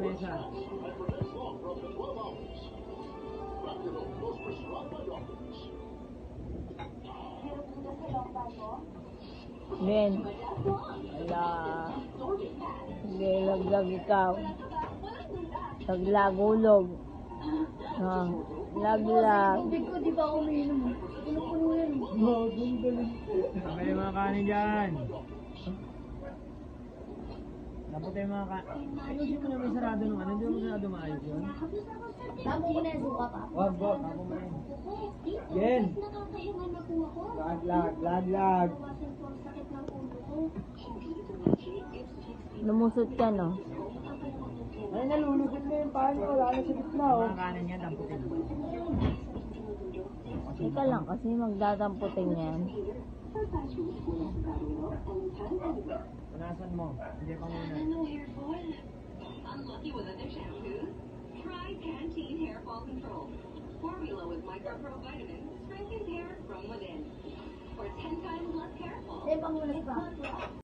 lamesa. Ben. Wala. Hindi, laglag ikaw. Laglag-ulog. Laglag. Tubig ko, di ba ako umiinom? Puno-puno yan. Sabay yung mga kanin dyan. Dapat yung mga kanin. Ayos mo na may sarado nung ano. Hindi mo sarado maayos yun. Tapos mo na yung suka pa. Wag. Ako mo yun. Gen! Lag. Lumusot ka, no? Ay, nalulugod na yung paano. Wala na sa gitna, oh. Mga kanin yan, damputin. Ika lang kasi magdadamputin yan. Punasan mo. Hindi pa muna. Unlucky with other shampoos? Try Pantene Hair Fall Control. Formula with micro-pro-vitamins strengthens hair from within. For 10 times less hair fall. Hindi, pangulas pa.